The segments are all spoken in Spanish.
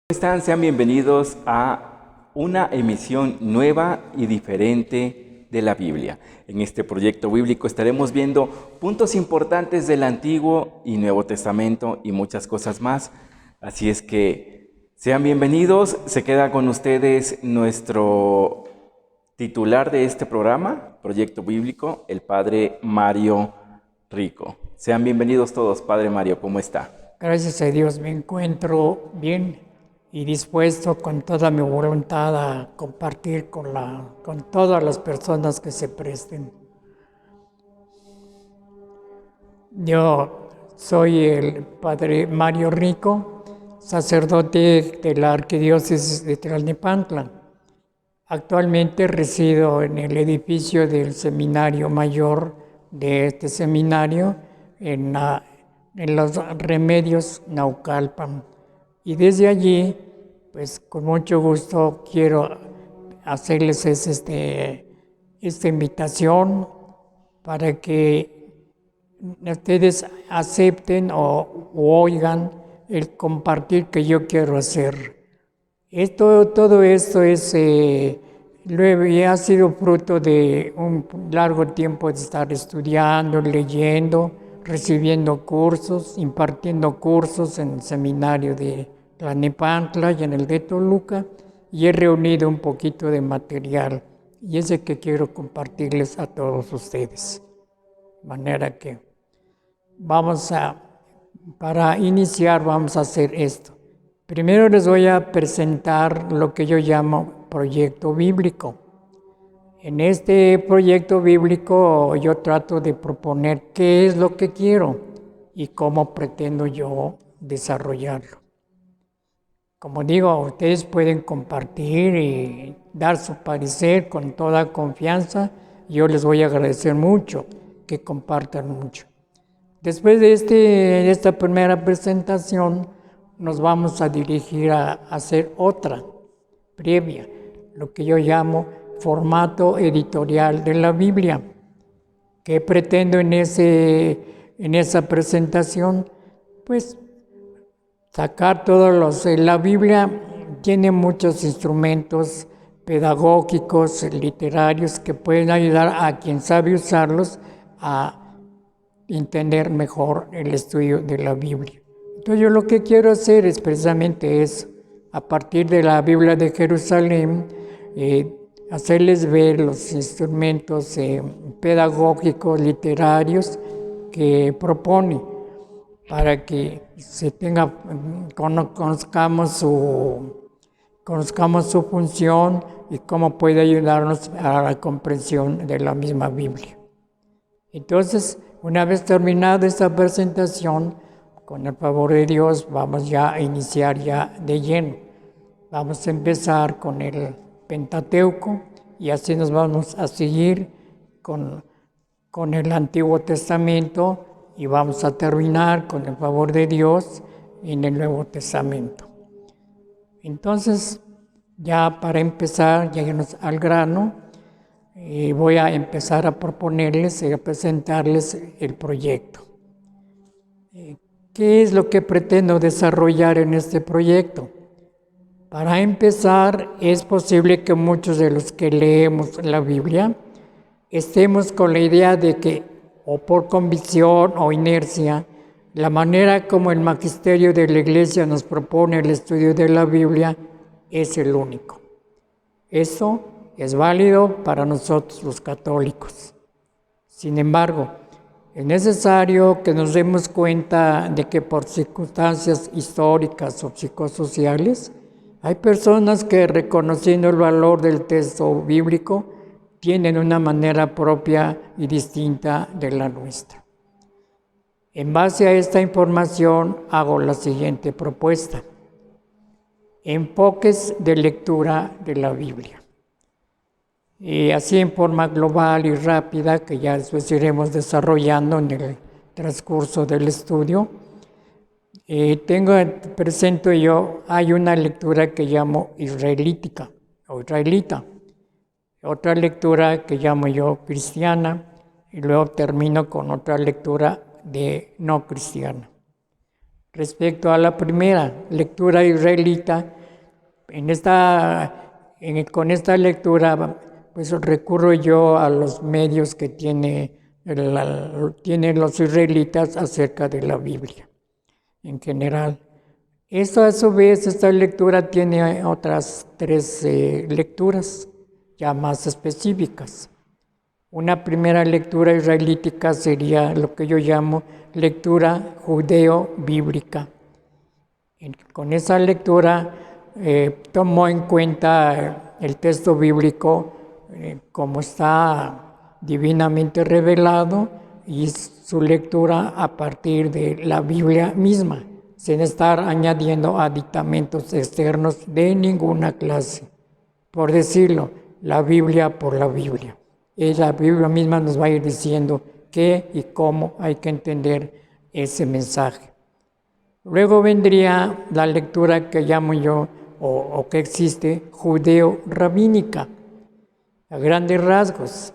¿Cómo están? Sean bienvenidos a una emisión nueva y diferente de la Biblia. En este proyecto bíblico estaremos viendo puntos importantes del Antiguo y Nuevo Testamento y muchas cosas más. Así es que sean bienvenidos. Se queda con ustedes nuestro titular de este programa, Proyecto Bíblico, el Padre Mario Rico. Sean bienvenidos todos. Padre Mario, ¿cómo está? Gracias a Dios me encuentro bien y dispuesto con toda mi voluntad a compartir con todas las personas que se presten. Yo soy el Padre Mario Rico, sacerdote de la Arquidiócesis de Tlalnepantla. Actualmente resido en el edificio del Seminario Mayor de este seminario en los Remedios Naucalpan. Y desde allí, pues con mucho gusto quiero hacerles esta invitación para que ustedes acepten o oigan el compartir que yo quiero hacer. Todo esto ha sido fruto de un largo tiempo de estar estudiando, leyendo, recibiendo cursos, impartiendo cursos en el seminario de Tlalnepantla y en el de Toluca, y he reunido un poquito de material y es el que quiero compartirles a todos ustedes. De manera que para iniciar vamos a hacer esto. Primero les voy a presentar lo que yo llamo proyecto bíblico. En este proyecto bíblico yo trato de proponer qué es lo que quiero y cómo pretendo yo desarrollarlo. Como digo, ustedes pueden compartir y dar su parecer con toda confianza. Yo les voy a agradecer mucho que compartan mucho. Después de esta primera presentación, nos vamos a dirigir a hacer otra previa, lo que yo llamo formato editorial de la Biblia, que pretendo en esa presentación, pues sacar la Biblia tiene muchos instrumentos pedagógicos, literarios, que pueden ayudar a quien sabe usarlos a entender mejor el estudio de la Biblia. Entonces yo lo que quiero hacer es precisamente eso, a partir de la Biblia de Jerusalén, hacerles ver los instrumentos pedagógicos, literarios que propone, para que conozcamos su función y cómo puede ayudarnos a la comprensión de la misma Biblia. Entonces, una vez terminada esta presentación, con el favor de Dios, vamos ya a iniciar ya de lleno. Vamos a empezar con el Pentateuco y así nos vamos a seguir con el Antiguo Testamento y vamos a terminar, con el favor de Dios, en el Nuevo Testamento. Entonces, ya para empezar, lleguemos al grano, voy a empezar a proponerles y a presentarles el proyecto. ¿Qué es lo que pretendo desarrollar en este proyecto? Para empezar, es posible que muchos de los que leemos la Biblia estemos con la idea de que, o por convicción o inercia, la manera como el magisterio de la Iglesia nos propone el estudio de la Biblia es el único. Eso es válido para nosotros los católicos. Sin embargo, es necesario que nos demos cuenta de que por circunstancias históricas o psicosociales, hay personas que, reconociendo el valor del texto bíblico, tienen una manera propia y distinta de la nuestra. En base a esta información, hago la siguiente propuesta: enfoques de lectura de la Biblia. Y así en forma global y rápida, que ya después iremos desarrollando en el transcurso del estudio, presento yo, hay una lectura que llamo israelítica o israelita, otra lectura que llamo yo cristiana, y luego termino con otra lectura de no cristiana. Respecto a la primera lectura israelita, con esta lectura, pues recurro yo a los medios que tienen los israelitas acerca de la Biblia en general. Esto a su vez, esta lectura tiene otras 3 lecturas ya más específicas. Una primera lectura israelítica sería lo que yo llamo lectura judeo-bíblica. Con esa lectura tomo en cuenta el texto bíblico como está divinamente revelado y su lectura a partir de la Biblia misma, sin estar añadiendo aditamentos externos de ninguna clase. Por decirlo, la Biblia por la Biblia. Y la Biblia misma nos va a ir diciendo qué y cómo hay que entender ese mensaje. Luego vendría la lectura que llamo yo, o que existe, judeo-rabínica, a grandes rasgos.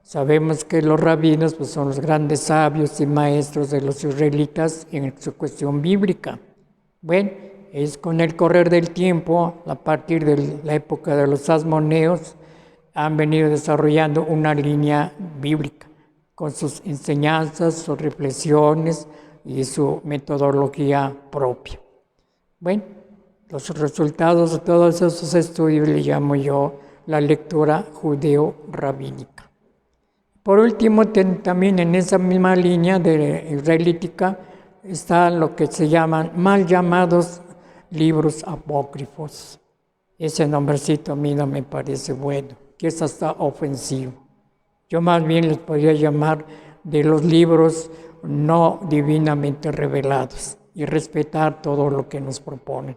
Sabemos que los rabinos pues, son los grandes sabios y maestros de los israelitas en su cuestión bíblica. Bueno, es con el correr del tiempo, a partir de la época de los asmoneos, han venido desarrollando una línea bíblica con sus enseñanzas, sus reflexiones y su metodología propia. Bueno, los resultados de todos esos estudios le llamo yo la lectura judeo-rabínica. Por último, también en esa misma línea de israelítica están lo que se llaman mal llamados libros apócrifos. Ese nombrecito a mí no me parece bueno, que es hasta ofensivo. Yo más bien les podría llamar de los libros no divinamente revelados y respetar todo lo que nos proponen.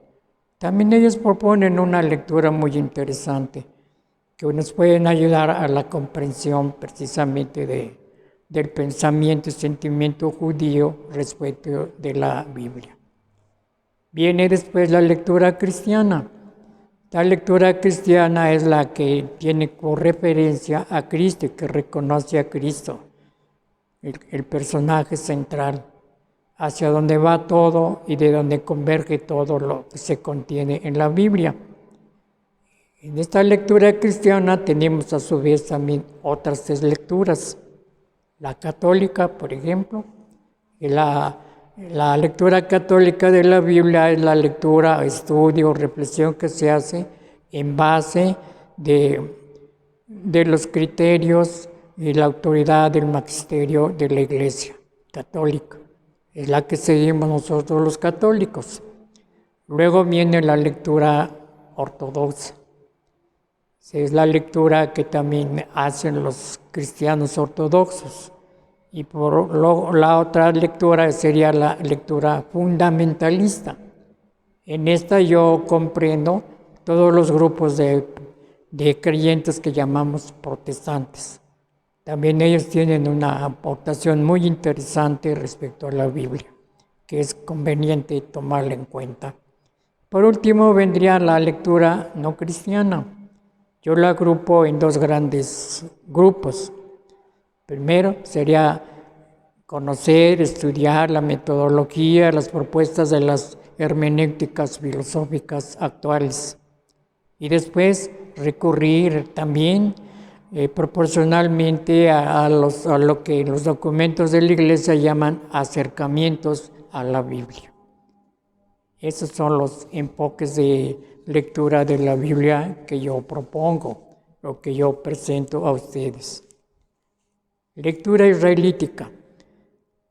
También ellos proponen una lectura muy interesante que nos pueden ayudar a la comprensión precisamente del pensamiento y sentimiento judío respecto de la Biblia. Viene después la lectura cristiana. La lectura cristiana es la que tiene por referencia a Cristo, que reconoce a Cristo, el personaje central, hacia donde va todo y de donde converge todo lo que se contiene en la Biblia. En esta lectura cristiana tenemos a su vez también otras 3 lecturas. La católica, por ejemplo, y la lectura católica de la Biblia es la lectura, estudio, reflexión que se hace en base de los criterios y la autoridad del magisterio de la Iglesia católica. Es la que seguimos nosotros los católicos. Luego viene la lectura ortodoxa. Es la lectura que también hacen los cristianos ortodoxos. Y la otra lectura sería la lectura fundamentalista. En esta yo comprendo todos los grupos de creyentes que llamamos protestantes. También ellos tienen una aportación muy interesante respecto a la Biblia, que es conveniente tomarla en cuenta. Por último vendría la lectura no cristiana. Yo la agrupo en 2 grandes grupos. Primero sería conocer, estudiar la metodología, las propuestas de las hermenéuticas filosóficas actuales. Y después recurrir también proporcionalmente a lo que los documentos de la Iglesia llaman acercamientos a la Biblia. Esos son los enfoques de lectura de la Biblia que yo propongo, o que yo presento a ustedes. Lectura israelítica.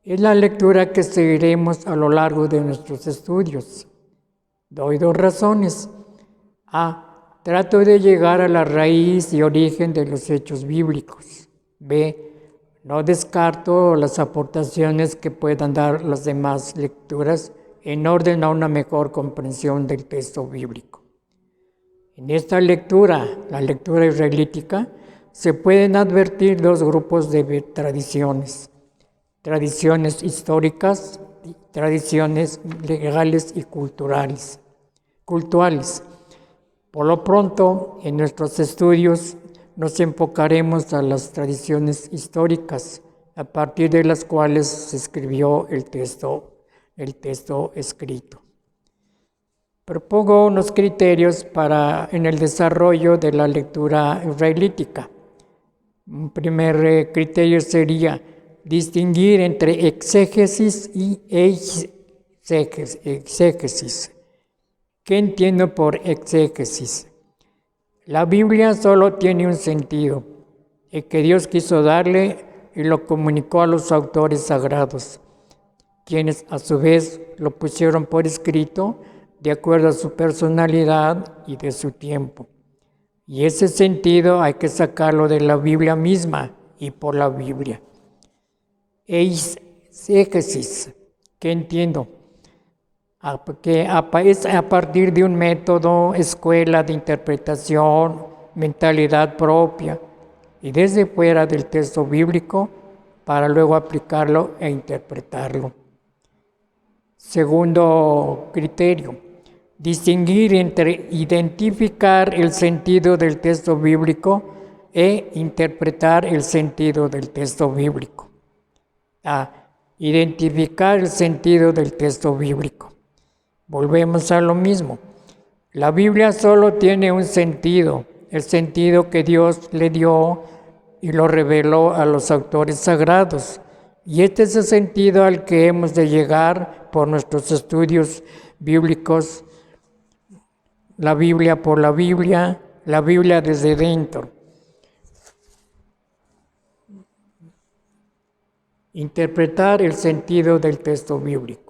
Es la lectura que seguiremos a lo largo de nuestros estudios. Doy 2 razones. A. Trato de llegar a la raíz y origen de los hechos bíblicos. B. No descarto las aportaciones que puedan dar las demás lecturas en orden a una mejor comprensión del texto bíblico. En esta lectura, la lectura israelítica, se pueden advertir 2 grupos de tradiciones. Tradiciones históricas, tradiciones legales y culturales. Por lo pronto, en nuestros estudios nos enfocaremos a las tradiciones históricas, a partir de las cuales se escribió el texto el texto escrito. Propongo unos criterios en el desarrollo de la lectura israelítica. Un primer criterio sería distinguir entre exégesis y exégesis. ¿Qué entiendo por exégesis? La Biblia solo tiene un sentido, el que Dios quiso darle y lo comunicó a los autores sagrados, quienes a su vez lo pusieron por escrito de acuerdo a su personalidad y de su tiempo. Y ese sentido hay que sacarlo de la Biblia misma y por la Biblia. Exégesis, ¿qué entiendo? Que es a partir de un método, escuela de interpretación, mentalidad propia, y desde fuera del texto bíblico para luego aplicarlo e interpretarlo. Segundo criterio, distinguir entre identificar el sentido del texto bíblico e interpretar el sentido del texto bíblico. Identificar el sentido del texto bíblico. Volvemos a lo mismo. La Biblia solo tiene un sentido, el sentido que Dios le dio y lo reveló a los autores sagrados. Y este es el sentido al que hemos de llegar por nuestros estudios bíblicos, la Biblia por la Biblia desde dentro. Interpretar el sentido del texto bíblico.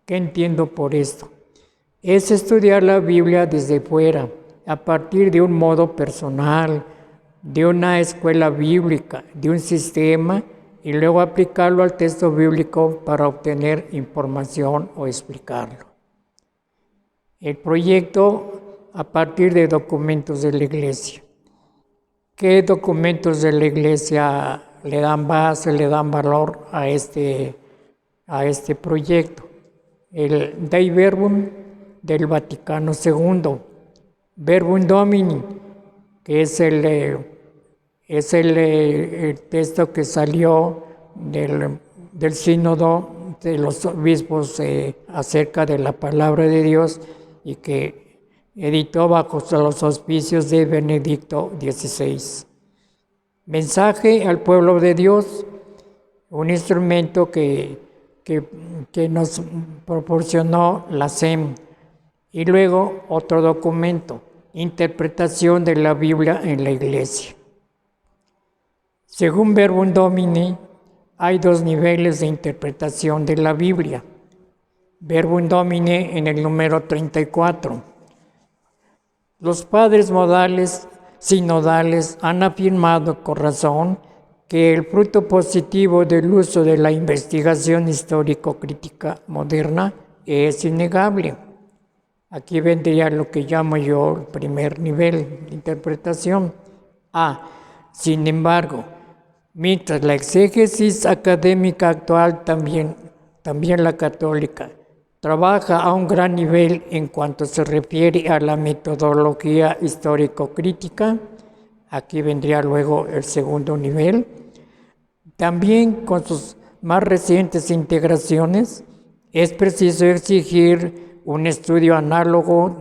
¿Qué entiendo por esto? Es estudiar la Biblia desde fuera, a partir de un modo personal, de una escuela bíblica, de un sistema, y luego aplicarlo al texto bíblico para obtener información o explicarlo. El proyecto a partir de documentos de la Iglesia. ¿Qué documentos de la Iglesia le dan base, le dan valor a este proyecto? El Dei Verbum del Vaticano II, Verbum Domini, que es el texto que salió del sínodo de los obispos acerca de la palabra de Dios y que editó bajo los auspicios de Benedicto XVI. Mensaje al pueblo de Dios, un instrumento que nos proporcionó la SEM. Y luego otro documento, interpretación de la Biblia en la Iglesia. Según Verbum Domini, hay dos niveles de interpretación de la Biblia. Verbum Domini en el número 34. Los padres sinodales han afirmado con razón que el fruto positivo del uso de la investigación histórico-crítica moderna es innegable. Aquí vendría lo que llamo yo el primer nivel de interpretación. Sin embargo, mientras la exégesis académica actual, también la católica, trabaja a un gran nivel en cuanto se refiere a la metodología histórico-crítica, aquí vendría luego el segundo nivel. También con sus más recientes integraciones, es preciso exigir un estudio análogo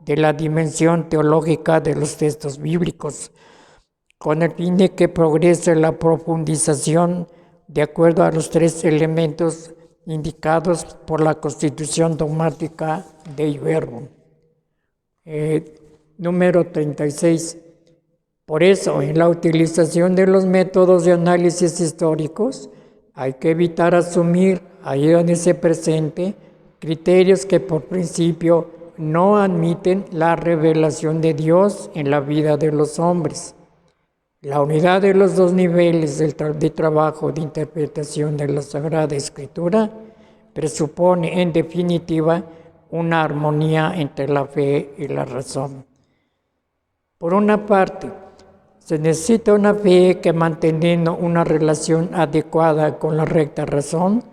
de la dimensión teológica de los textos bíblicos, con el fin de que progrese la profundización de acuerdo a los tres elementos indicados por la Constitución dogmática Dei Verbum. Número 36. Por eso, en la utilización de los métodos de análisis históricos, hay que evitar asumir, ahí donde se presente, criterios que por principio no admiten la revelación de Dios en la vida de los hombres. La unidad de los dos niveles de trabajo de interpretación de la Sagrada Escritura presupone, en definitiva, una armonía entre la fe y la razón. Por una parte, se necesita una fe que, manteniendo una relación adecuada con la recta razón,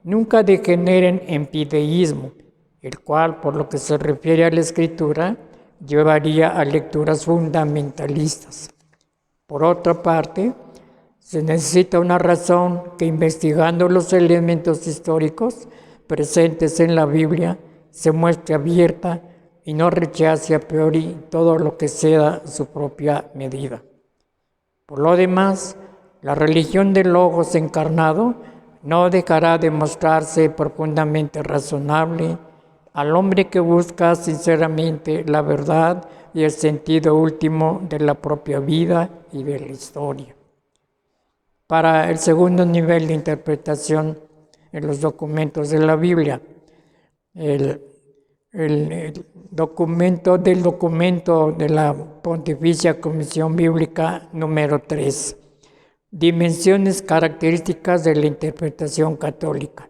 nunca degeneren en fideísmo, el cual, por lo que se refiere a la Escritura, llevaría a lecturas fundamentalistas. Por otra parte, se necesita una razón que, investigando los elementos históricos, presentes en la Biblia se muestre abierta y no rechace a priori todo lo que sea su propia medida. Por lo demás, la religión del Logos encarnado no dejará de mostrarse profundamente razonable al hombre que busca sinceramente la verdad y el sentido último de la propia vida y de la historia. Para el segundo nivel de interpretación en los documentos de la Biblia, el documento de la Pontificia Comisión Bíblica número 3. Dimensiones características de la interpretación católica.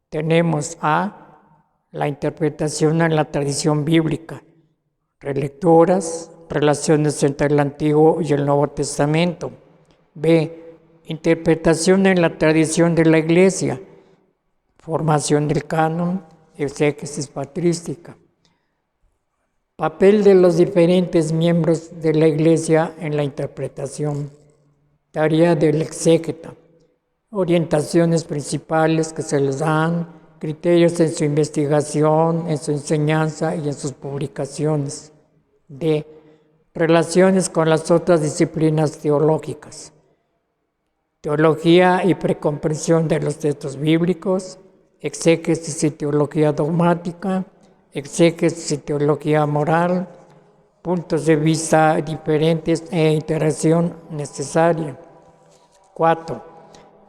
Tenemos A, la interpretación en la tradición bíblica, relecturas, relaciones entre el Antiguo y el Nuevo Testamento. B, interpretación en la tradición de la Iglesia, formación del canon, exégesis patrística. Papel de los diferentes miembros de la Iglesia en la interpretación. Tarea del exégeta. Orientaciones principales que se les dan, criterios en su investigación, en su enseñanza y en sus publicaciones. D. Relaciones con las otras disciplinas teológicas. Teología y precomprensión de los textos bíblicos, exégesis y teología dogmática, exégesis y teología moral, puntos de vista diferentes e interacción necesaria. 4.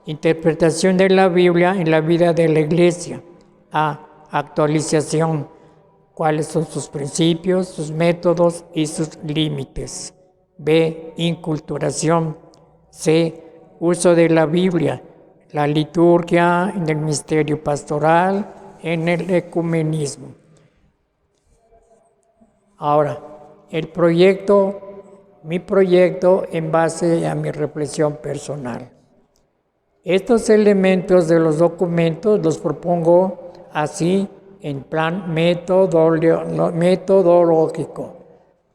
Interpretación de la Biblia en la vida de la Iglesia. A. Actualización. ¿Cuáles son sus principios, sus métodos y sus límites? B. Inculturación. C. Uso de la Biblia, la liturgia, en el misterio pastoral, en el ecumenismo. Ahora, mi proyecto en base a mi reflexión personal. Estos elementos de los documentos los propongo así en plan metodológico.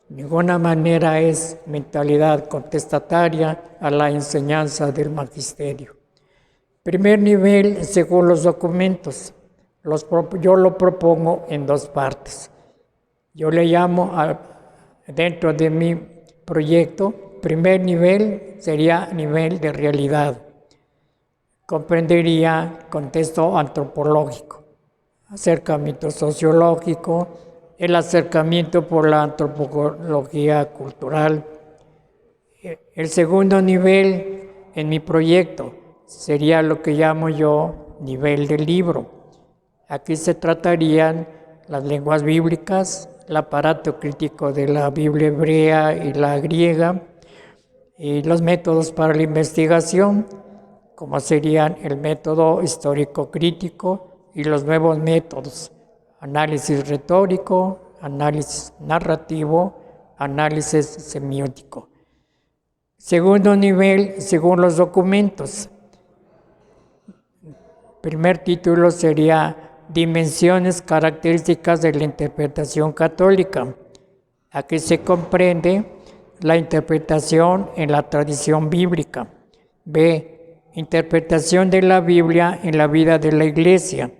De ninguna manera es mentalidad contestataria a la enseñanza del magisterio. Primer nivel, según los documentos, yo lo propongo en dos partes. Yo le llamo, dentro de mi proyecto, primer nivel sería nivel de realidad. Comprendería contexto antropológico, acercamiento sociológico, el acercamiento por la antropología cultural. El segundo nivel en mi proyecto sería lo que llamo yo nivel del libro. Aquí se tratarían las lenguas bíblicas, el aparato crítico de la Biblia hebrea y la griega, y los métodos para la investigación, como serían el método histórico crítico y los nuevos métodos: análisis retórico, análisis narrativo, análisis semiótico. Segundo nivel, según los documentos. Primer título sería Dimensiones características de la interpretación católica. Aquí se comprende la interpretación en la tradición bíblica. B. Interpretación de la Biblia en la vida de la Iglesia.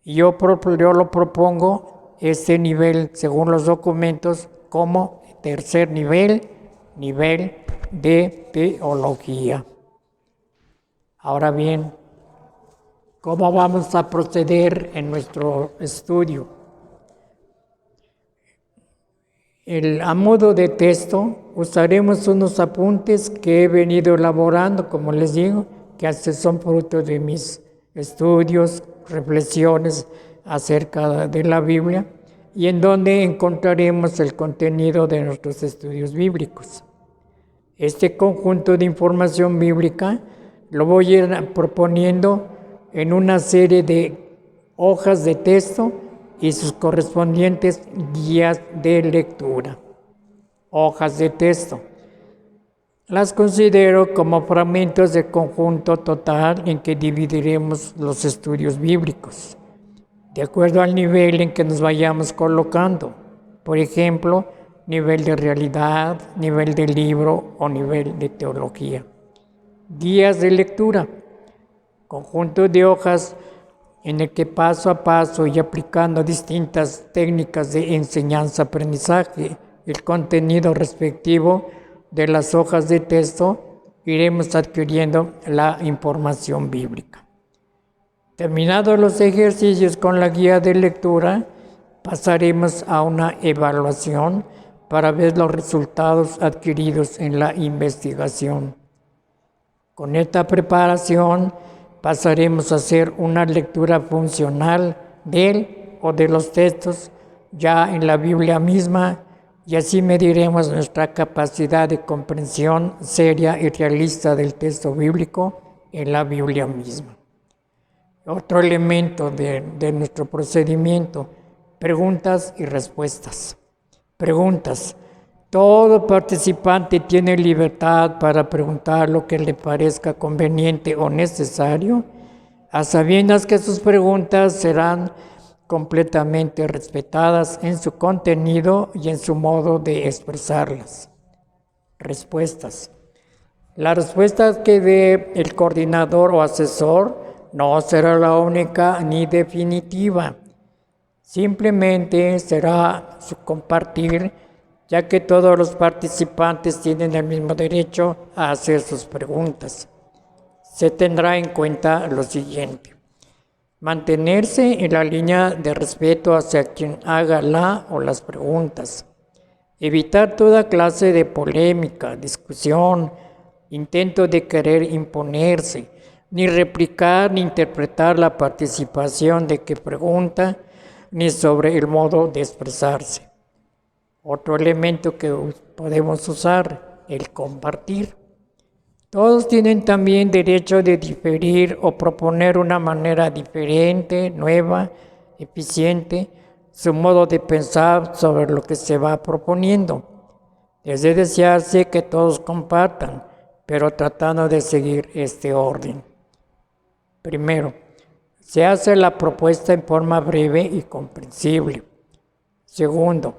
Yo lo propongo este nivel, según los documentos, como tercer nivel de teología. Ahora bien, ¿cómo vamos a proceder en nuestro estudio? A modo de texto, usaremos unos apuntes que he venido elaborando, como les digo, que son fruto de mis estudios, reflexiones acerca de la Biblia, y en donde encontraremos el contenido de nuestros estudios bíblicos. Este conjunto de información bíblica lo voy a ir proponiendo en una serie de hojas de texto y sus correspondientes guías de lectura. Hojas de texto. Las considero como fragmentos del conjunto total en que dividiremos los estudios bíblicos, de acuerdo al nivel en que nos vayamos colocando. Por ejemplo, nivel de realidad, nivel de libro o nivel de teología. Guías de lectura. Conjunto de hojas en el que paso a paso y aplicando distintas técnicas de enseñanza-aprendizaje, el contenido respectivo de las hojas de texto, iremos adquiriendo la información bíblica. Terminados los ejercicios con la guía de lectura, pasaremos a una evaluación para ver los resultados adquiridos en la investigación. Con esta preparación pasaremos a hacer una lectura funcional de o de los textos ya en la Biblia misma, y así mediremos nuestra capacidad de comprensión seria y realista del texto bíblico en la Biblia misma. Otro elemento de nuestro procedimiento: preguntas y respuestas. Preguntas. Todo participante tiene libertad para preguntar lo que le parezca conveniente o necesario, a sabiendas que sus preguntas serán completamente respetadas en su contenido y en su modo de expresarlas. Respuestas. La respuesta que dé el coordinador o asesor no será la única ni definitiva. Simplemente será su compartir, ya que todos los participantes tienen el mismo derecho a hacer sus preguntas. Se tendrá en cuenta lo siguiente: mantenerse en la línea de respeto hacia quien haga la o las preguntas. Evitar toda clase de polémica, discusión, intento de querer imponerse, ni replicar ni interpretar la participación de que pregunta, ni sobre el modo de expresarse. Otro elemento que podemos usar, el compartir. Todos tienen también derecho de diferir o proponer una manera diferente, nueva, eficiente, su modo de pensar sobre lo que se va proponiendo. Es de desearse que todos compartan, pero tratando de seguir este orden. Primero, se hace la propuesta en forma breve y comprensible. Segundo,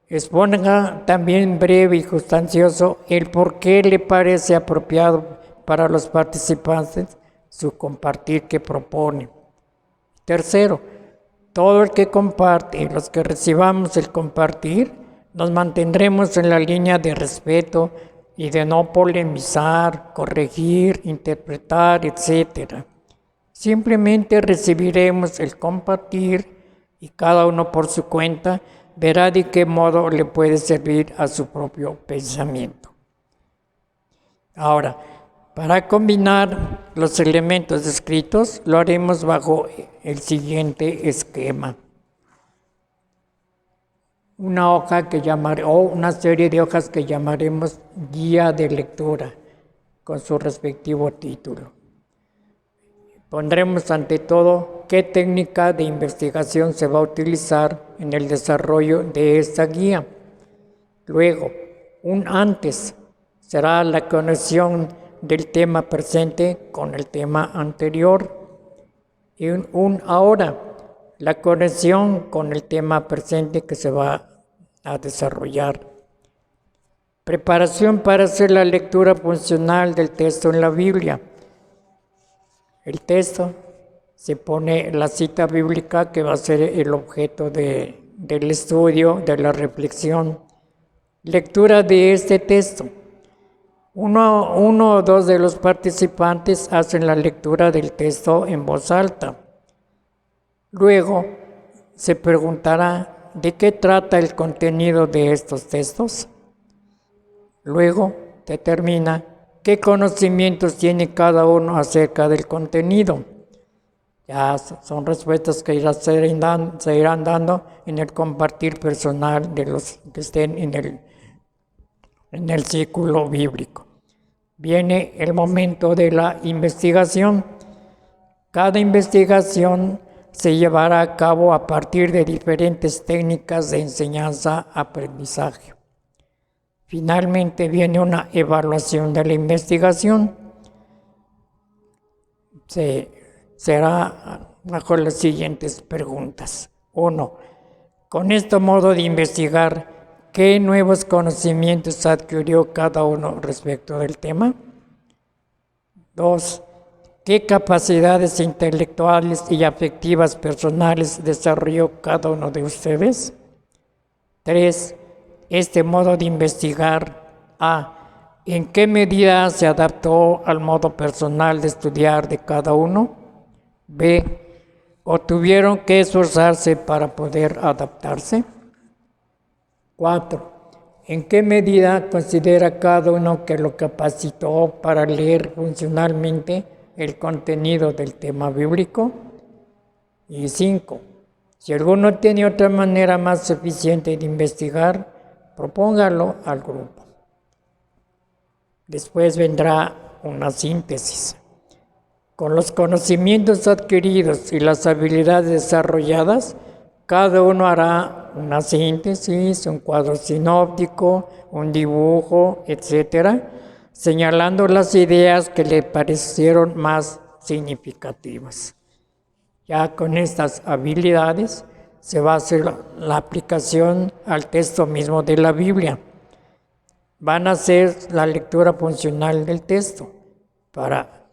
exponga también breve y sustancioso el por qué le parece apropiado para los participantes su compartir que propone. Tercero, todo el que comparte y los que recibamos el compartir, nos mantendremos en la línea de respeto y de no polemizar, corregir, interpretar, etc. Simplemente recibiremos el compartir y cada uno por su cuenta verá de qué modo le puede servir a su propio pensamiento. Ahora, para combinar los elementos descritos, lo haremos bajo el siguiente esquema. Una hoja una serie de hojas que llamaremos guía de lectura, con su respectivo título. Pondremos ante todo qué técnica de investigación se va a utilizar en el desarrollo de esta guía. Luego, un antes será la conexión del tema presente con el tema anterior. Y un ahora, la conexión con el tema presente que se va a desarrollar. Preparación para hacer la lectura funcional del texto en la Biblia. El texto, se pone la cita bíblica que va a ser el objeto del estudio, de la reflexión. Lectura de este texto. Uno o dos de los participantes hacen la lectura del texto en voz alta. Luego se preguntará de qué trata el contenido de estos textos. Luego determina qué conocimientos tiene cada uno acerca del contenido. Ya son respuestas que se irán dando en el compartir personal de los que estén en el círculo bíblico. Viene el momento de la investigación. Cada investigación se llevará a cabo a partir de diferentes técnicas de enseñanza-aprendizaje. Finalmente viene una evaluación de la investigación. Será bajo las siguientes preguntas. 1. Con este modo de investigar, ¿qué nuevos conocimientos adquirió cada uno respecto del tema? 2. ¿Qué capacidades intelectuales y afectivas personales desarrolló cada uno de ustedes? 3. Este modo de investigar. A. ¿En qué medida se adaptó al modo personal de estudiar de cada uno? B. ¿O tuvieron que esforzarse para poder adaptarse? 4. ¿En qué medida considera cada uno que lo capacitó para leer funcionalmente el contenido del tema bíblico? Y 5. Si alguno tiene otra manera más eficiente de investigar, propóngalo al grupo. Después vendrá una síntesis. Con los conocimientos adquiridos y las habilidades desarrolladas, cada uno hará una síntesis, un cuadro sinóptico, un dibujo, etc., señalando las ideas que le parecieron más significativas. Ya con estas habilidades se va a hacer la aplicación al texto mismo de la Biblia. Van a hacer la lectura funcional del texto para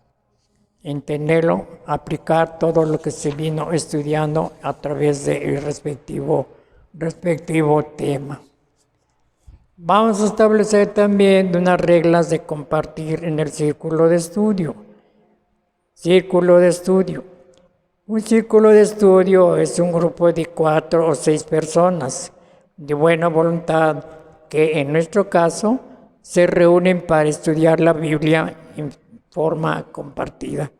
entenderlo, aplicar todo lo que se vino estudiando a través del respectivo tema. Vamos a establecer también unas reglas de compartir en el círculo de estudio. Círculo de estudio. Un círculo de estudio es un grupo de 4 o 6 personas de buena voluntad que en nuestro caso se reúnen para estudiar la Biblia en forma compartida.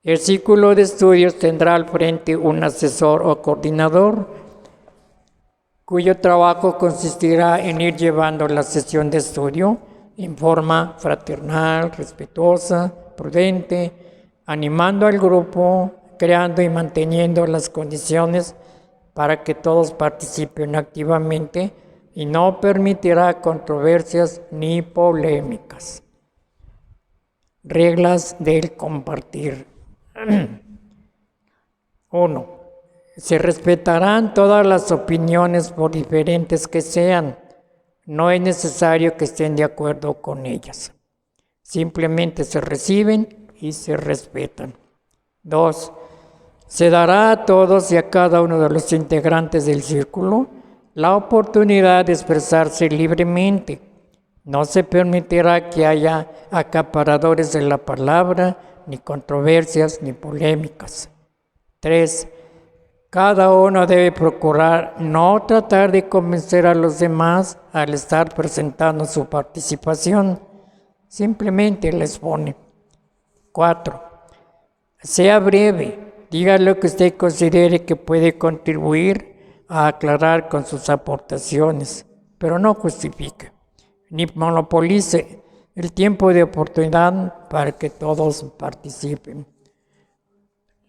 El círculo de estudios tendrá al frente un asesor o coordinador, cuyo trabajo consistirá en ir llevando la sesión de estudio en forma fraternal, respetuosa, prudente, animando al grupo, creando y manteniendo las condiciones para que todos participen activamente y no permitirá controversias ni polémicas. Reglas del compartir. 1. Se respetarán todas las opiniones por diferentes que sean. No es necesario que estén de acuerdo con ellas. Simplemente se reciben y se respetan. 2. Se dará a todos y a cada uno de los integrantes del círculo la oportunidad de expresarse libremente. No se permitirá que haya acaparadores de la palabra, ni controversias, ni polémicas. 3. Cada uno debe procurar no tratar de convencer a los demás al estar presentando su participación. Simplemente les pone. 4. Sea breve. Diga lo que usted considere que puede contribuir a aclarar con sus aportaciones, pero no justifique, ni monopolice el tiempo de oportunidad para que todos participen.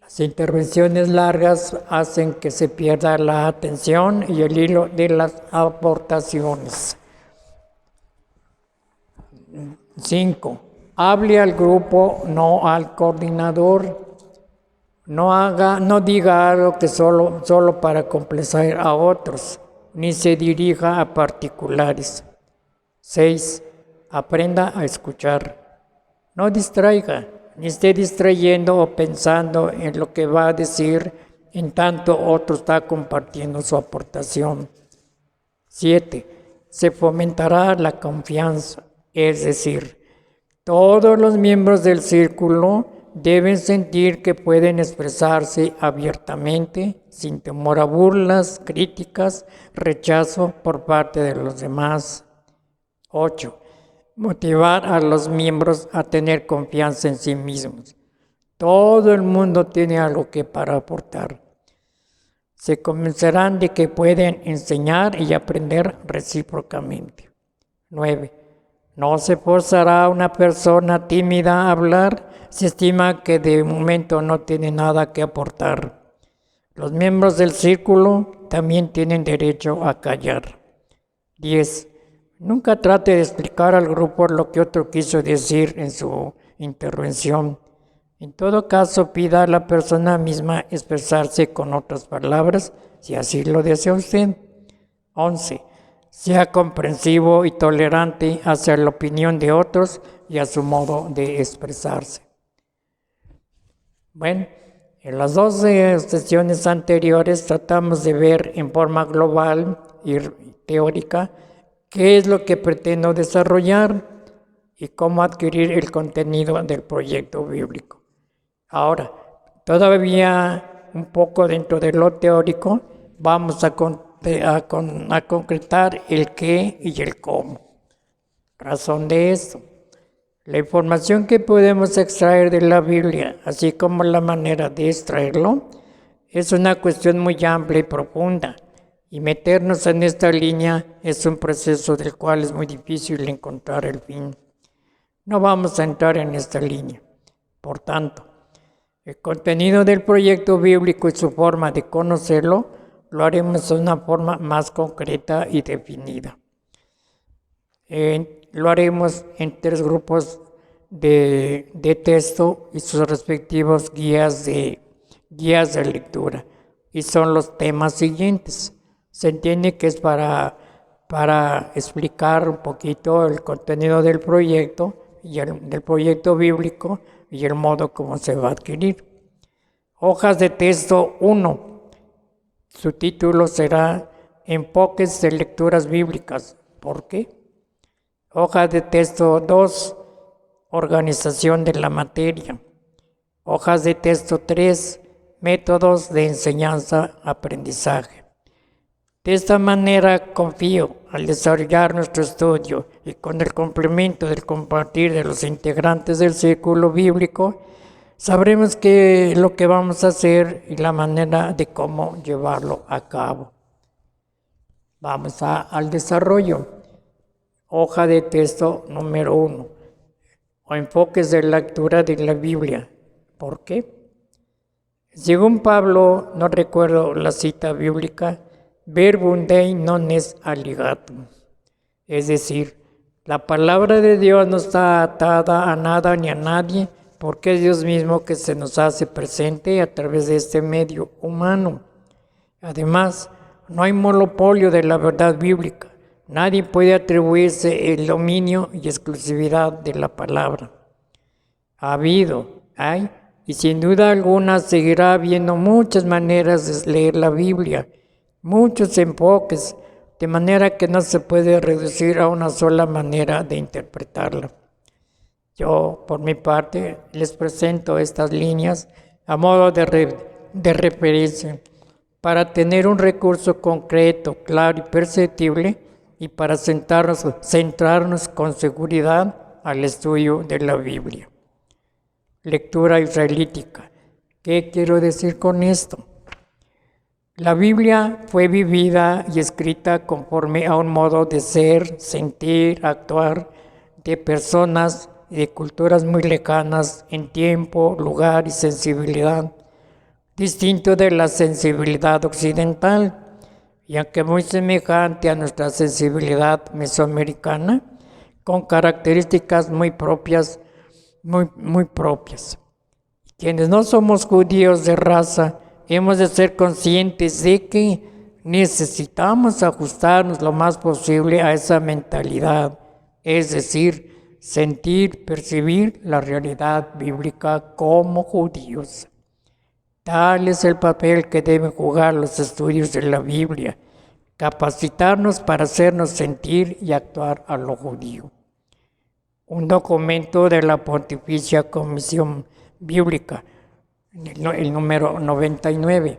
Las intervenciones largas hacen que se pierda la atención y el hilo de las aportaciones. 5. Hable al grupo, no al coordinador. No diga algo que solo para complacer a otros, ni se dirija a particulares. 6. Aprenda a escuchar. No distraiga, ni esté distrayendo o pensando en lo que va a decir en tanto otro está compartiendo su aportación. 7. Se fomentará la confianza, es decir, todos los miembros del círculo deben sentir que pueden expresarse abiertamente, sin temor a burlas, críticas, rechazo por parte de los demás. 8. Motivar a los miembros a tener confianza en sí mismos. Todo el mundo tiene algo para aportar. Se convencerán de que pueden enseñar y aprender recíprocamente. 9. No se forzará a una persona tímida a hablar si estima que de momento no tiene nada que aportar. Los miembros del círculo también tienen derecho a callar. 10. Nunca trate de explicar al grupo lo que otro quiso decir en su intervención. En todo caso, pida a la persona misma expresarse con otras palabras, si así lo desea usted. 11. Sea comprensivo y tolerante hacia la opinión de otros y a su modo de expresarse. Bueno, en las dos sesiones anteriores tratamos de ver en forma global y teórica qué es lo que pretendo desarrollar y cómo adquirir el contenido del proyecto bíblico. Ahora, todavía un poco dentro de lo teórico, vamos a concretar el qué y el cómo. Razón de esto. La información que podemos extraer de la Biblia, así como la manera de extraerlo, es una cuestión muy amplia y profunda, y meternos en esta línea es un proceso del cual es muy difícil encontrar el fin. No vamos a entrar en esta línea. Por tanto, el contenido del proyecto bíblico y su forma de conocerlo lo haremos de una forma más concreta y definida. Lo haremos en 3 grupos de texto y sus respectivos guías de lectura. Y son los temas siguientes. Se entiende que es para explicar un poquito el contenido del proyecto y del proyecto bíblico y el modo como se va a adquirir. Hojas de texto 1. Su título será Enfoques de lecturas bíblicas. ¿Por qué? Hoja de texto 2. Organización de la materia. Hojas de texto 3. Métodos de enseñanza-aprendizaje. De esta manera confío, al desarrollar nuestro estudio y con el complemento del compartir de los integrantes del círculo bíblico, sabremos lo que vamos a hacer y la manera de cómo llevarlo a cabo. Vamos al desarrollo. Hoja de texto número 1. O enfoques de lectura de la Biblia. ¿Por qué? Según Pablo, no recuerdo la cita bíblica, verbum Dei non est alligatum. Es decir, la palabra de Dios no está atada a nada ni a nadie, porque es Dios mismo que se nos hace presente a través de este medio humano. Además, no hay monopolio de la verdad bíblica. Nadie puede atribuirse el dominio y exclusividad de la palabra. Hay, y sin duda alguna seguirá habiendo muchas maneras de leer la Biblia, muchos enfoques, de manera que no se puede reducir a una sola manera de interpretarla. Yo, por mi parte, les presento estas líneas a modo de referencia para tener un recurso concreto, claro y perceptible y para centrarnos con seguridad al estudio de la Biblia. Lectura israelítica. ¿Qué quiero decir con esto? La Biblia fue vivida y escrita conforme a un modo de ser, sentir, actuar de personas y de culturas muy lejanas en tiempo, lugar y sensibilidad, distinto de la sensibilidad occidental, y aunque muy semejante a nuestra sensibilidad mesoamericana, con características muy propias. Quienes no somos judíos de raza, hemos de ser conscientes de que necesitamos ajustarnos lo más posible a esa mentalidad, es decir, sentir, percibir la realidad bíblica como judíos. Tal es el papel que deben jugar los estudios de la Biblia, capacitarnos para hacernos sentir y actuar a lo judío. Un documento de la Pontificia Comisión Bíblica, el número 99,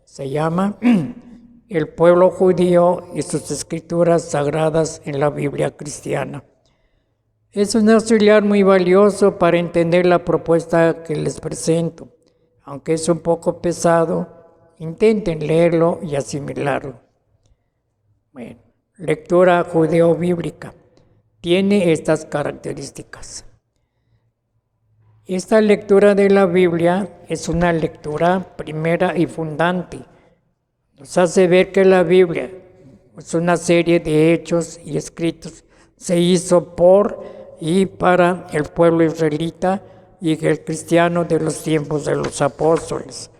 se llama El pueblo judío y sus escrituras sagradas en la Biblia cristiana. Es un auxiliar muy valioso para entender la propuesta que les presento. Aunque es un poco pesado, intenten leerlo y asimilarlo. Bueno, lectura judeo-bíblica. Tiene estas características. Esta lectura de la Biblia es una lectura primera y fundante. Nos hace ver que la Biblia es una serie de hechos y escritos. Se hizo por y para el pueblo israelita y el cristiano de los tiempos de los apóstoles.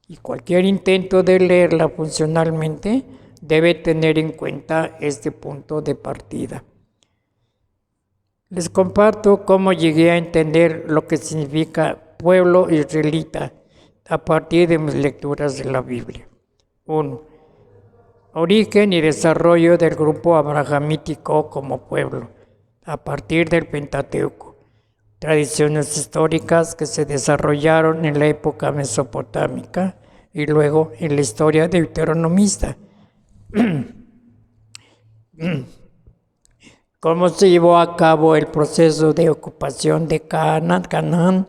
Y cualquier intento de leerla funcionalmente debe tener en cuenta este punto de partida. Les comparto cómo llegué a entender lo que significa pueblo israelita a partir de mis lecturas de la Biblia. 1. Origen y desarrollo del grupo abrahamítico como pueblo a partir del Pentateuco. Tradiciones históricas que se desarrollaron en la época mesopotámica y luego en la historia deuteronomista. ¿Cómo se llevó a cabo el proceso de ocupación de Canaán,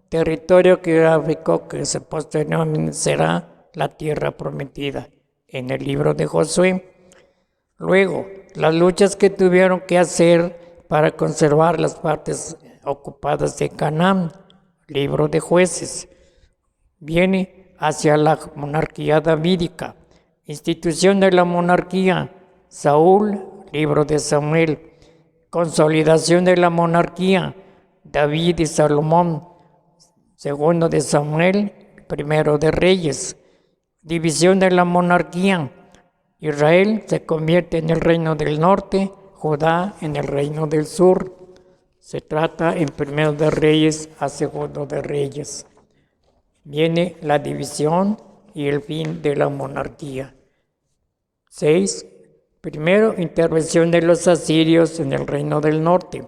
territorio geográfico que posteriormente será la tierra prometida, en el libro de Josué? Luego, las luchas que tuvieron que hacer para conservar las partes ocupadas de Canaán, libro de Jueces. Viene hacia la monarquía davídica, institución de la monarquía, Saúl, libro de Samuel. Consolidación de la monarquía, David y Salomón, segundo de Samuel, primero de Reyes. División de la monarquía, Israel se convierte en el reino del norte, Judá en el reino del sur. Se trata en primero de Reyes a segundo de Reyes. Viene la división y el fin de la monarquía. 6. Primero, intervención de los asirios en el reino del norte.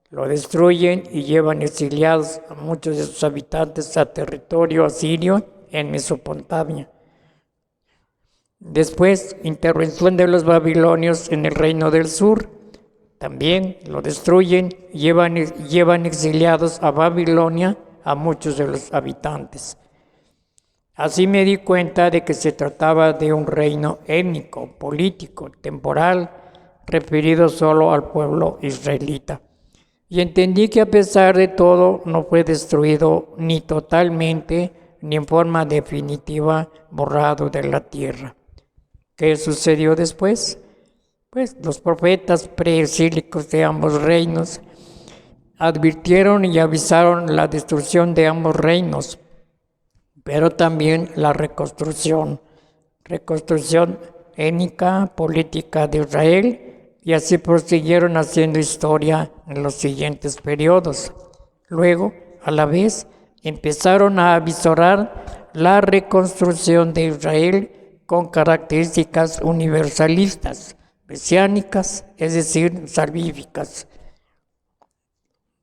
Lo destruyen y llevan exiliados a muchos de sus habitantes a territorio asirio en Mesopotamia. Después, intervención de los babilonios en el reino del sur. También lo destruyen y llevan exiliados a Babilonia a muchos de los habitantes. Así me di cuenta de que se trataba de un reino étnico, político, temporal, referido solo al pueblo israelita. Y entendí que a pesar de todo no fue destruido ni totalmente ni en forma definitiva borrado de la tierra. ¿Qué sucedió después? Pues los profetas preexílicos de ambos reinos advirtieron y avisaron la destrucción de ambos reinos, pero también la reconstrucción étnica, política de Israel, y así prosiguieron haciendo historia en los siguientes periodos. Luego, a la vez, empezaron a avisorar la reconstrucción de Israel con características universalistas, mesiánicas, es decir, salvíficas.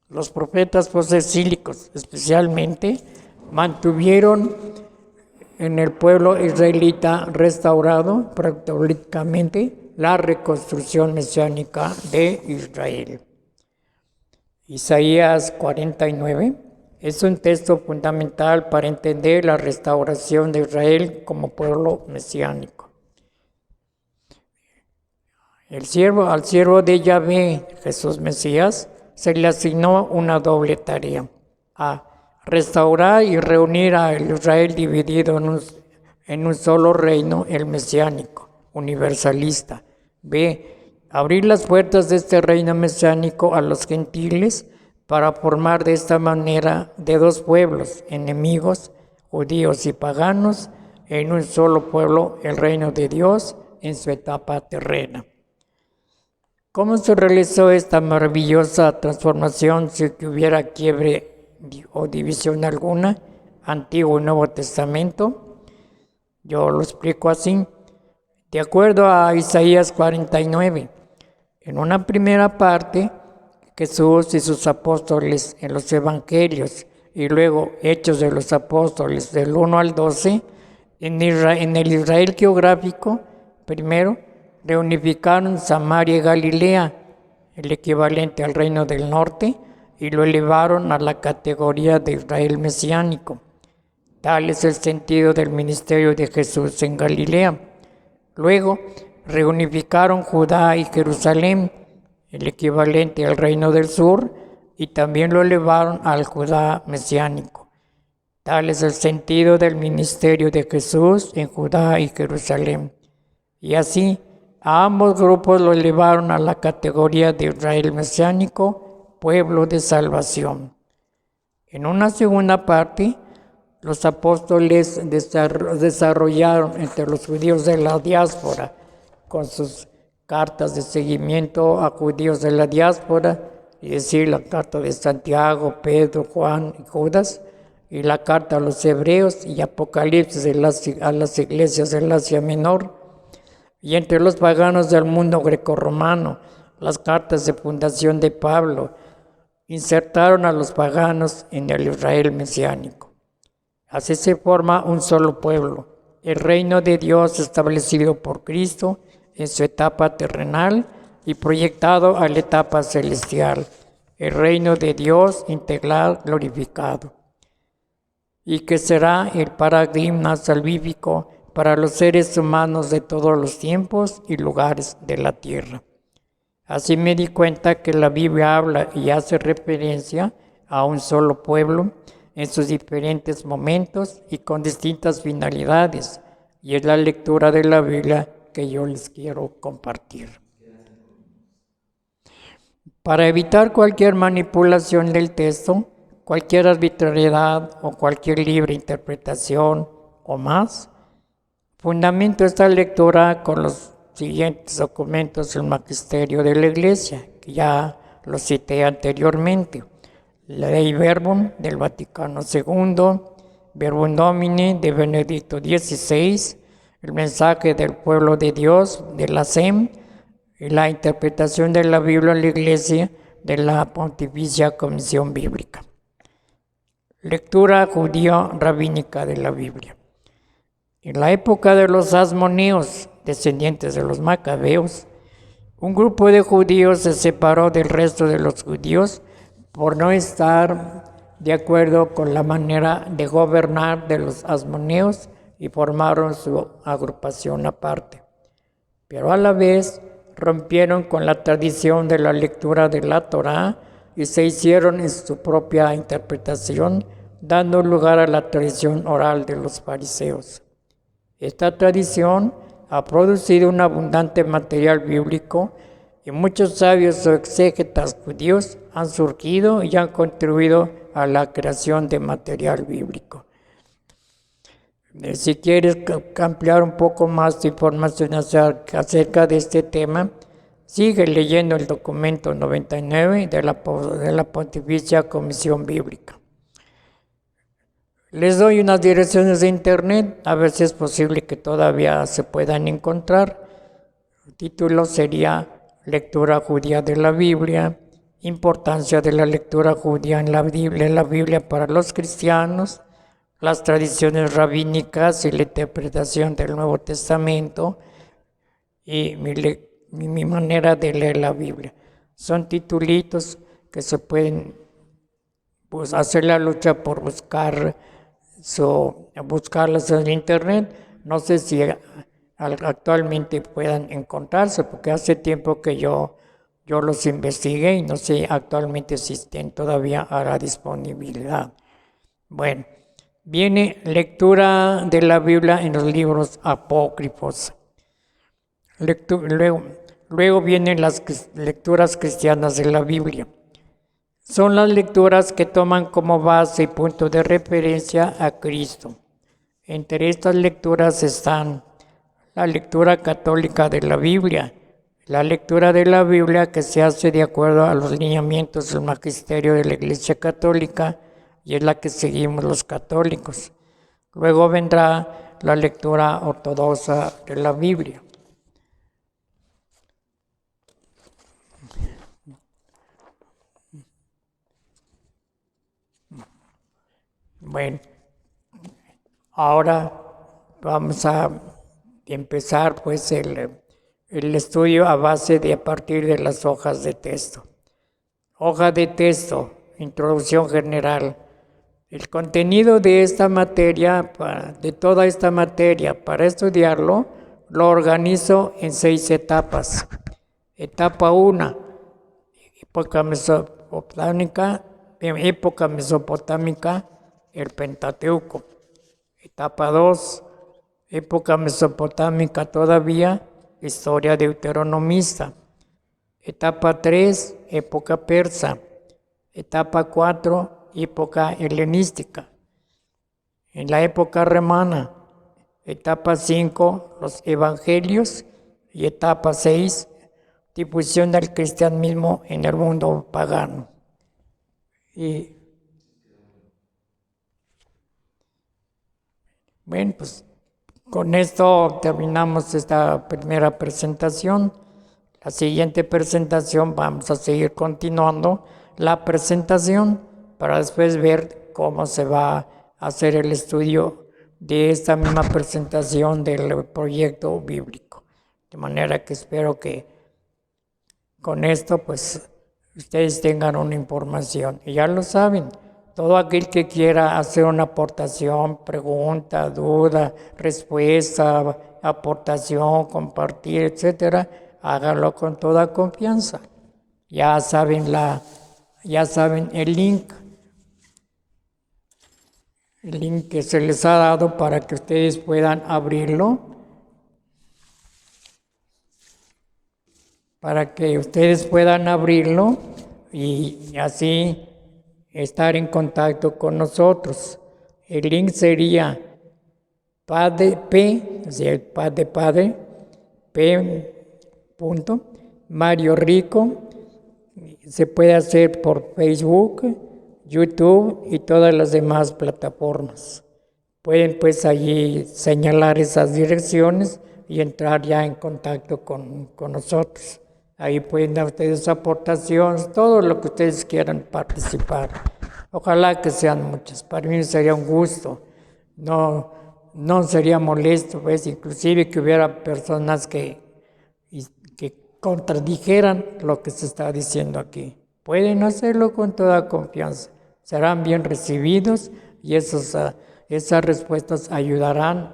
Los profetas posexílicos, especialmente, mantuvieron en el pueblo israelita restaurado prácticamente la reconstrucción mesiánica de Israel. Isaías 49 es un texto fundamental para entender la restauración de Israel como pueblo mesiánico. Al siervo de Yahvé, Jesús Mesías, se le asignó una doble tarea: A. Restaurar y reunir a Israel dividido en un solo reino, el mesiánico, universalista. B. Abrir las puertas de este reino mesiánico a los gentiles para formar de esta manera de dos pueblos enemigos, judíos y paganos, en un solo pueblo, el reino de Dios en su etapa terrena. ¿Cómo se realizó esta maravillosa transformación sin que hubiera quiebre o división alguna, Antiguo y Nuevo Testamento? Yo lo explico así. De acuerdo a Isaías 49, en una primera parte, Jesús y sus apóstoles en los evangelios y luego Hechos de los Apóstoles del 1 al 12, en el Israel geográfico, primero, reunificaron Samaria y Galilea, el equivalente al reino del norte, y lo elevaron a la categoría de Israel mesiánico. Tal es el sentido del ministerio de Jesús en Galilea. Luego, reunificaron Judá y Jerusalén, el equivalente al reino del sur, y también lo elevaron al Judá mesiánico. Tal es el sentido del ministerio de Jesús en Judá y Jerusalén. Y así, a ambos grupos lo elevaron a la categoría de Israel mesiánico, pueblo de salvación. En una segunda parte, los apóstoles desarrollaron entre los judíos de la diáspora, con sus cartas de seguimiento a judíos de la diáspora, es decir, la carta de Santiago, Pedro, Juan y Judas, y la carta a los hebreos y Apocalipsis a las iglesias del Asia Menor. Y entre los paganos del mundo grecorromano, las cartas de fundación de Pablo insertaron a los paganos en el Israel mesiánico. Así se forma un solo pueblo, el reino de Dios establecido por Cristo en su etapa terrenal y proyectado a la etapa celestial, el reino de Dios integral glorificado, y que será el paradigma salvífico para los seres humanos de todos los tiempos y lugares de la tierra. Así me di cuenta que la Biblia habla y hace referencia a un solo pueblo en sus diferentes momentos y con distintas finalidades, y es la lectura de la Biblia que yo les quiero compartir. Para evitar cualquier manipulación del texto, cualquier arbitrariedad o cualquier libre interpretación o más, fundamento esta lectura con los siguientes documentos del Magisterio de la Iglesia, que ya los cité anteriormente: la Dei Verbum del Vaticano II, Verbum Domini de Benedicto XVI, el mensaje del pueblo de Dios de la SEM, y la interpretación de la Biblia en la Iglesia de la Pontificia Comisión Bíblica. Lectura judía rabínica de la Biblia. En la época de los asmoneos, descendientes de los macabeos, un grupo de judíos se separó del resto de los judíos por no estar de acuerdo con la manera de gobernar de los asmoneos y formaron su agrupación aparte. Pero a la vez rompieron con la tradición de la lectura de la Torá y se hicieron en su propia interpretación, dando lugar a la tradición oral de los fariseos. Esta tradición ha producido un abundante material bíblico y muchos sabios o exégetas judíos han surgido y han contribuido a la creación de material bíblico. Si quieres ampliar un poco más de información acerca de este tema, sigue leyendo el documento 99 de la Pontificia Comisión Bíblica. Les doy unas direcciones de internet, a ver si es posible que todavía se puedan encontrar. El título sería Lectura judía de la Biblia, importancia de la lectura judía en la Biblia para los cristianos, las tradiciones rabínicas y la interpretación del Nuevo Testamento y mi manera de leer la Biblia. Son titulitos que se pueden hacer la lucha por buscarlas en internet. No sé si actualmente puedan encontrarse, porque hace tiempo que yo los investigué y no sé actualmente si estén todavía a la disponibilidad. Bueno, viene lectura de la Biblia en los libros apócrifos. Luego vienen las lecturas cristianas de la Biblia. Son las lecturas que toman como base y punto de referencia a Cristo. Entre estas lecturas están la lectura católica de la Biblia, la lectura de la Biblia que se hace de acuerdo a los lineamientos del magisterio de la Iglesia Católica y es la que seguimos los católicos. Luego vendrá la lectura ortodoxa de la Biblia. Bueno, ahora vamos a empezar pues el estudio a partir de las hojas de texto. Hoja de texto, introducción general. El contenido de esta materia, de toda esta materia, para estudiarlo, lo organizo en 6 etapas. Etapa 1, época mesopotámica, el Pentateuco. Etapa 2, época mesopotámica todavía, historia deuteronomista. Etapa 3, época persa. Etapa 4, época helenística. En la época romana. Etapa 5, los evangelios. Y etapa 6, difusión del cristianismo en el mundo pagano. Y Bueno, pues con esto terminamos esta primera presentación. La siguiente presentación vamos a seguir continuando la presentación para después ver cómo se va a hacer el estudio de esta misma presentación del proyecto bíblico. De manera que espero que con esto pues ustedes tengan una información. Y ya lo saben, todo aquel que quiera hacer una aportación, pregunta, duda, respuesta, aportación, compartir, etcétera, hágalo con toda confianza. Ya saben el link que se les ha dado para que ustedes puedan abrirlo, y así estar en contacto con nosotros. El link sería pad de padre, Mario Rico. Se puede hacer por Facebook, YouTube y todas las demás plataformas. Pueden pues allí señalar esas direcciones y entrar ya en contacto con nosotros. Ahí pueden dar ustedes aportaciones, todo lo que ustedes quieran participar. Ojalá que sean muchas. Para mí sería un gusto. No sería molesto, pues, inclusive que hubiera personas que contradijeran lo que se está diciendo aquí. Pueden hacerlo con toda confianza. Serán bien recibidos y esas respuestas ayudarán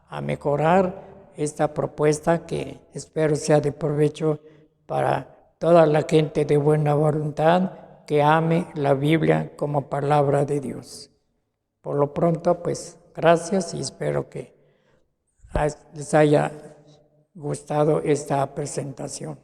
a mejorar esta propuesta que espero sea de provecho para toda la gente de buena voluntad que ame la Biblia como palabra de Dios. Por lo pronto, pues, gracias y espero que les haya gustado esta presentación.